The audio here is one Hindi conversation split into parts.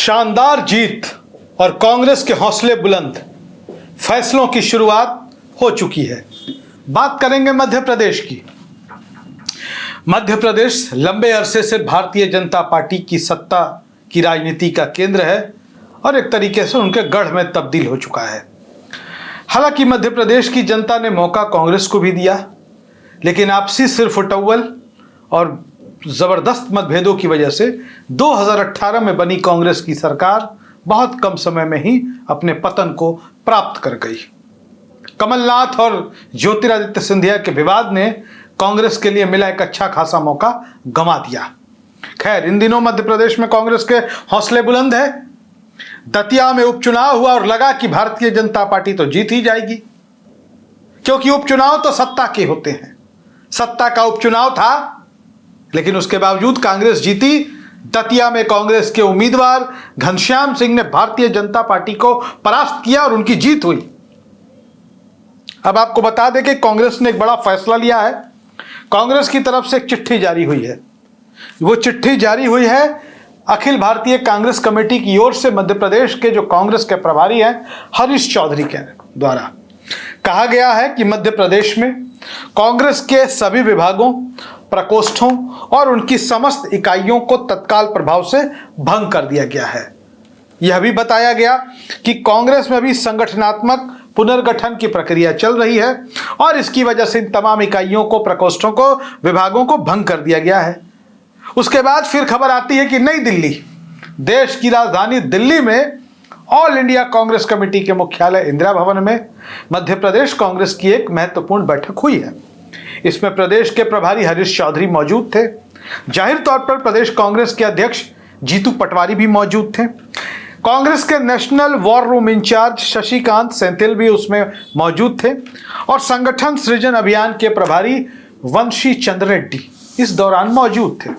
शानदार जीत और कांग्रेस के हौसले बुलंद, फैसलों की शुरुआत हो चुकी है। बात करेंगे मध्य प्रदेश की। मध्य प्रदेश लंबे अरसे से भारतीय जनता पार्टी की सत्ता की राजनीति का केंद्र है और एक तरीके से उनके गढ़ में तब्दील हो चुका है। हालांकि मध्य प्रदेश की जनता ने मौका कांग्रेस को भी दिया, लेकिन आपसी सिरफुटौल और जबरदस्त मतभेदों की वजह से 2018 में बनी कांग्रेस की सरकार बहुत कम समय में ही अपने पतन को प्राप्त कर गई। कमलनाथ और ज्योतिरादित्य सिंधिया के विवाद ने कांग्रेस के लिए मिला एक अच्छा खासा मौका गंवा दिया। खैर, इन दिनों मध्य प्रदेश में कांग्रेस के हौसले बुलंद है। दतिया में उपचुनाव हुआ और लगा कि भारतीय जनता पार्टी तो जीत ही जाएगी, क्योंकि उपचुनाव तो सत्ता के होते हैं। सत्ता का उपचुनाव था, लेकिन उसके बावजूद कांग्रेस जीती। दतिया में कांग्रेस के उम्मीदवार घनश्याम सिंह ने भारतीय जनता पार्टी को परास्त किया और उनकी जीत हुई। अब आपको बता दें कि कांग्रेस ने एक बड़ा फैसला लिया है। कांग्रेस की तरफ से एक चिट्ठी जारी हुई है। वो चिट्ठी जारी हुई है अखिल भारतीय कांग्रेस कमेटी की ओर से मध्य प्रदेश के जो कांग्रेस के प्रभारी हैं हरीश चौधरी के द्वारा। कहा गया है कि मध्य प्रदेश में कांग्रेस के सभी विभागों, प्रकोष्ठों और उनकी समस्त इकाइयों को तत्काल प्रभाव से भंग कर दिया गया है। यह भी बताया गया कि कांग्रेस में अभी संगठनात्मक पुनर्गठन की प्रक्रिया चल रही है और इसकी वजह से इन तमाम इकाइयों को, प्रकोष्ठों को, विभागों को भंग कर दिया गया है। उसके बाद फिर खबर आती है कि नई दिल्ली, देश की राजधानी दिल्ली में ऑल इंडिया कांग्रेस कमेटी के मुख्यालय इंदिरा भवन में मध्य प्रदेश कांग्रेस की एक महत्वपूर्ण बैठक हुई है। इसमें प्रदेश के प्रभारी हरीश चौधरी मौजूद थे। जाहिर तौर पर प्रदेश कांग्रेस के अध्यक्ष जीतू पटवारी भी मौजूद थे। कांग्रेस के national war room in charge Shashikant Senthil भी उसमें मौजूद थे और संगठन सृजन अभियान के प्रभारी वंशी चंद्र रेड्डी इस दौरान मौजूद थे।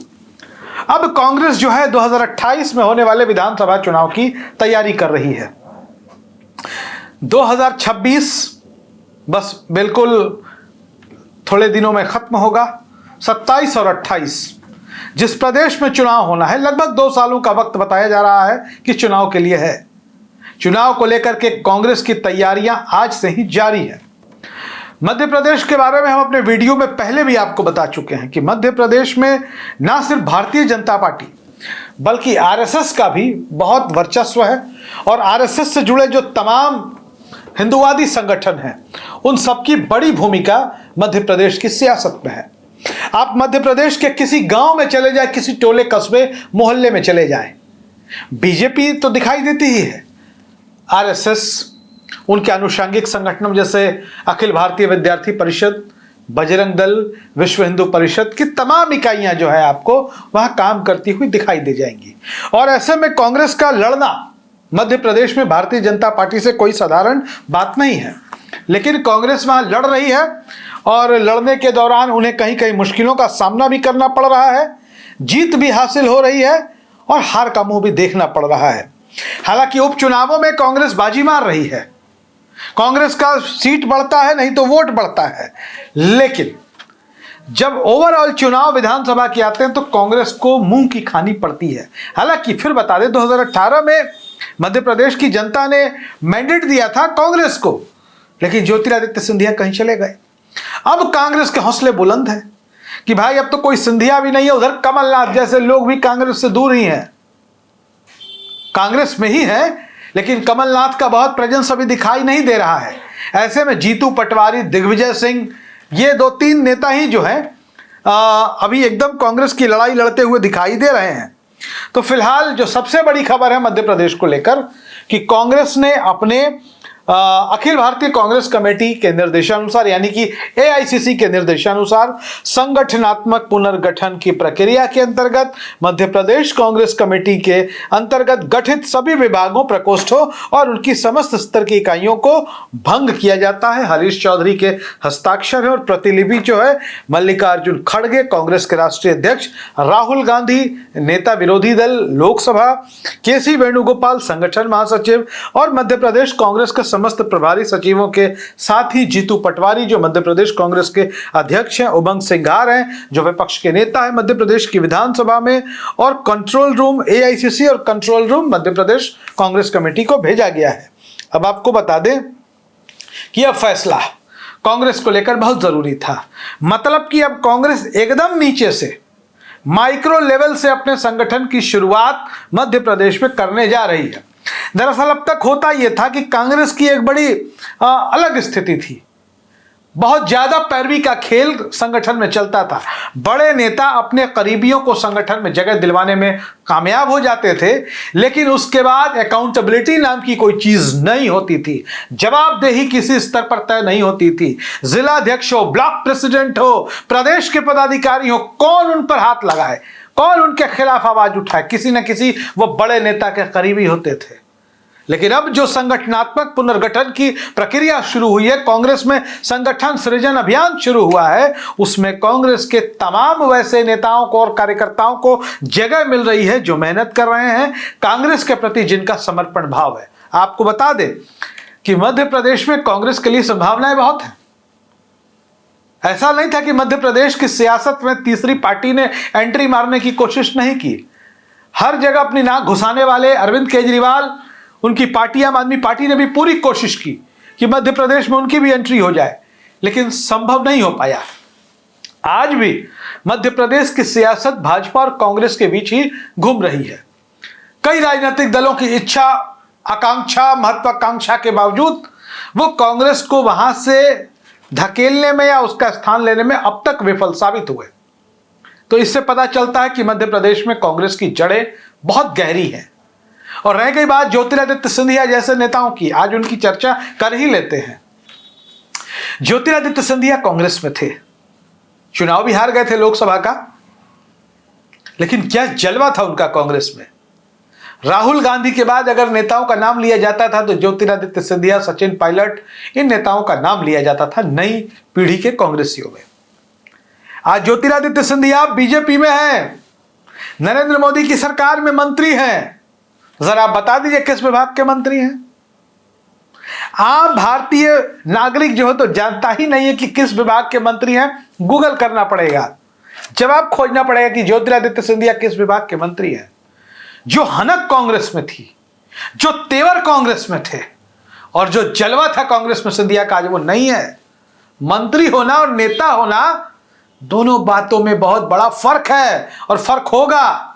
अब कांग्रेस जो है 2028 में होने वाले विधानसभा चुनाव की तैयारी कर रही है। 2026 बस बिल्कुल थोड़े दिनों में खत्म होगा। 27 और 28 जिस प्रदेश में चुनाव होना है, लगभग 2 सालों का वक्त बताया जा रहा है कि चुनाव के लिए है। चुनाव को लेकर के कांग्रेस की तैयारियां आज से ही जारी है। मध्य प्रदेश के बारे में हम अपने वीडियो में पहले भी आपको बता चुके हैं कि मध्य प्रदेश में ना सिर्फ भारतीय जनता पार्टी बल्कि आरएसएस का भी बहुत वर्चस्व है और आरएसएस से जुड़े जो तमाम हिंदुवादी संगठन हैं उन सबकी बड़ी भूमिका मध्य प्रदेश की सियासत में है। आप मध्य प्रदेश के किसी गांव में चले जाएं, किसी टोले कस्बे मोहल्ले में चले जाएं, बीजेपी तो दिखाई देती ही है। आरएसएस, उनके आनुषंगिक संगठनों जैसे अखिल भारतीय विद्यार्थी परिषद, बजरंग दल, विश्व हिंदू परिषद की तमाम इकाइयां जो है आपको वहां काम करती हुई दिखाई दे जाएंगी। और ऐसे में कांग्रेस का लड़ना मध्य प्रदेश में भारतीय जनता पार्टी से कोई साधारण बात नहीं है, लेकिन कांग्रेस वहां लड़ रही है और लड़ने के दौरान उन्हें कहीं कहीं मुश्किलों का सामना भी करना पड़ रहा है। जीत भी हासिल हो रही है और हार का मुंह भी देखना पड़ रहा है। हालांकि उपचुनावों में कांग्रेस बाजी मार रही है। कांग्रेस का सीट बढ़ता है, नहीं तो वोट बढ़ता है, लेकिन जब ओवरऑल चुनाव विधानसभा के आते हैं तो कांग्रेस को मुंह की खानी पड़ती है। हालांकि फिर बता दें, 2018 में मध्य प्रदेश की जनता ने मैंडेट दिया था कांग्रेस को, लेकिन ज्योतिरादित्य सिंधिया कहीं चले गए। अब कांग्रेस के हौसले बुलंद हैं कि भाई अब तो कोई सिंधिया भी नहीं है, उधर कमलनाथ जैसे लोग भी कांग्रेस से दूर ही हैं। कांग्रेस में ही है, लेकिन कमलनाथ का बहुत प्रेजेंस अभी दिखाई नहीं दे रहा है। ऐसे में जीतू पटवारी, दिग्विजय सिंह, ये 2-3 नेता ही जो हैं अभी एकदम कांग्रेस की लड़ाई लड़ते हुए दिखाई दे रहे हैं। तो फिलहाल जो सबसे बड़ी खबर है मध्य प्रदेश को लेकर कि कांग्रेस ने अपने अखिल भारतीय कांग्रेस कमेटी के निर्देशानुसार, यानी कि एआईसीसी के निर्देशानुसार संगठनात्मक पुनर्गठन की प्रक्रिया के अंतर्गत मध्य प्रदेश कांग्रेस कमेटी के अंतर्गत गठित सभी विभागों, प्रकोष्ठों और उनकी समस्त स्तर की इकाइयों को भंग किया जाता है। हरीश चौधरी के हस्ताक्षर है और प्रतिलिपि जो है मल्लिकार्जुन खड़गे, कांग्रेस के राष्ट्रीय अध्यक्ष, राहुल गांधी, नेता विरोधी दल लोकसभा, केसी वेणुगोपाल, संगठन महासचिव और मध्य प्रदेश कांग्रेस के समस्त प्रभारी सचिवों के साथ ही जीतू पटवारी जो मध्य प्रदेश कांग्रेस के अध्यक्ष हैं, उमंग सिंघार हैं जो विपक्ष के नेता है मध्य प्रदेश की विधानसभा में, और कंट्रोल रूम एआईसीसी और control room Madhya Pradesh Congress committee को भेजा गया है। अब आपको बता दें कि यह फैसला कांग्रेस को लेकर बहुत जरूरी था। मतलब कि अब कांग्रेस एकदम नीचे से माइक्रो लेवल से अपने संगठन की शुरुआत मध्य प्रदेश में करने जा रही है। दरअसल अब तक होता यह था कि कांग्रेस की एक बड़ी अलग स्थिति थी। बहुत ज्यादा पैरवी का खेल संगठन में चलता था। बड़े नेता अपने करीबियों को संगठन में जगह दिलवाने में कामयाब हो जाते थे, लेकिन उसके बाद अकाउंटेबिलिटी नाम की कोई चीज नहीं होती थी। जवाबदेही किसी स्तर पर तय नहीं होती थी। जिला अध्यक्ष हो, ब्लॉक प्रेसिडेंट हो, प्रदेश के पदाधिकारी हो, कौन उन पर हाथ लगाए, कौन उनके खिलाफ आवाज उठाए, किसी न किसी वो बड़े नेता के करीबी होते थे। लेकिन अब जो संगठनात्मक पुनर्गठन की प्रक्रिया शुरू हुई है, कांग्रेस में संगठन सृजन अभियान शुरू हुआ है, उसमें कांग्रेस के तमाम वैसे नेताओं को और कार्यकर्ताओं को जगह मिल रही है जो मेहनत कर रहे हैं, कांग्रेस के प्रति जिनका समर्पण भाव है। आपको बता दें कि मध्य प्रदेश में कांग्रेस के लिए संभावनाएं बहुत हैं। ऐसा नहीं था कि मध्य प्रदेश की सियासत में तीसरी पार्टी ने एंट्री मारने की कोशिश नहीं की। हर जगह अपनी नाक घुसाने वाले अरविंद केजरीवाल, उनकी पार्टी आम आदमी पार्टी ने भी पूरी कोशिश की कि मध्य प्रदेश में उनकी भी एंट्री हो जाए, लेकिन संभव नहीं हो पाया। आज भी मध्य प्रदेश की सियासत भाजपा और कांग्रेस के बीच ही घूम रही है। कई राजनीतिक दलों की इच्छा, आकांक्षा, महत्वाकांक्षा के बावजूद वो कांग्रेस को वहां से धकेलने में या उसका स्थान लेने में अब तक विफल साबित हुए। तो इससे पता चलता है कि मध्य प्रदेश में कांग्रेस की जड़ें बहुत गहरी हैं। और रह गई बात ज्योतिरादित्य सिंधिया जैसे नेताओं की, आज उनकी चर्चा कर ही लेते हैं। ज्योतिरादित्य सिंधिया कांग्रेस में थे, चुनाव भी हार गए थे लोकसभा का, लेकिन क्या जलवा था उनका कांग्रेस में। राहुल गांधी के बाद अगर नेताओं का नाम लिया जाता था तो ज्योतिरादित्य सिंधिया, सचिन पायलट, इन नेताओं का नाम लिया जाता था नई पीढ़ी के कांग्रेसियों में। आज ज्योतिरादित्य सिंधिया बीजेपी में हैं, नरेंद्र मोदी की सरकार में मंत्री हैं। जरा आप बता दीजिए किस विभाग के मंत्री हैं। आम भारतीय नागरिक जो है तो जानता ही नहीं है कि किस विभाग के मंत्री हैं। गूगल करना पड़ेगा, जवाब खोजना पड़ेगा कि ज्योतिरादित्य सिंधिया किस विभाग के मंत्री हैं। जो हनक कांग्रेस में थी, जो तेवर कांग्रेस में थे और जो जलवा था कांग्रेस में सिंधिया का, आज वो नहीं है। मंत्री होना और नेता होना, दोनों बातों में बहुत बड़ा फर्क है और फर्क होगा।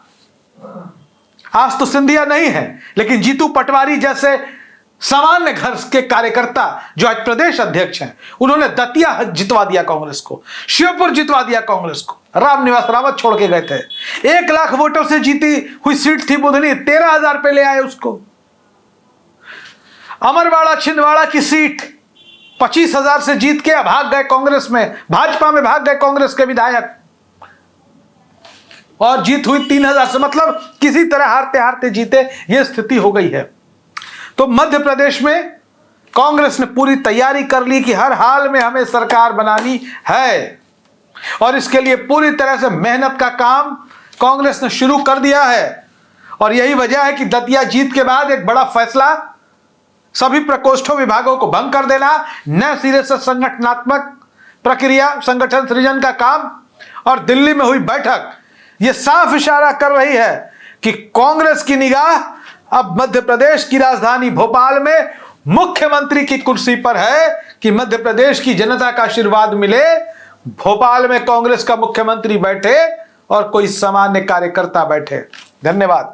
आज तो सिंधिया नहीं है, लेकिन जीतू पटवारी जैसे सामान्य घर के कार्यकर्ता जो आज प्रदेश अध्यक्ष हैं, उन्होंने दतिया जितवा दिया कांग्रेस को, श्योपुर जितवा दिया कांग्रेस को। रामनिवास रावत छोड़ के गए थे। 1 लाख वोटों से जीती हुई सीट थी बुधनी, 13,000 पे ले आए उसको। अमरवाड़ा छिंदवाड़ा की सीट 25,000 से जीत के भाग गए कांग्रेस में, भाजपा में भाग गए कांग्रेस के विधायक, और जीत हुई 3,000 से। मतलब किसी तरह हारते हारते जीते, यह स्थिति हो गई है। तो मध्य प्रदेश में कांग्रेस ने पूरी तैयारी कर ली कि हर हाल में हमें सरकार बनानी है, और इसके लिए पूरी तरह से मेहनत का काम कांग्रेस ने शुरू कर दिया है। और यही वजह है कि दतिया जीत के बाद एक बड़ा फैसला, सभी प्रकोष्ठों विभागों को भंग कर देना, नए सिरे से संगठनात्मक प्रक्रिया, संगठन सृजन का काम, और दिल्ली में हुई बैठक, यह साफ इशारा कर रही है कि कांग्रेस की निगाह अब मध्य प्रदेश की राजधानी भोपाल में मुख्यमंत्री की कुर्सी पर है कि मध्य प्रदेश की जनता का आशीर्वाद मिले, भोपाल में कांग्रेस का मुख्यमंत्री बैठे और कोई सामान्य कार्यकर्ता बैठे। धन्यवाद।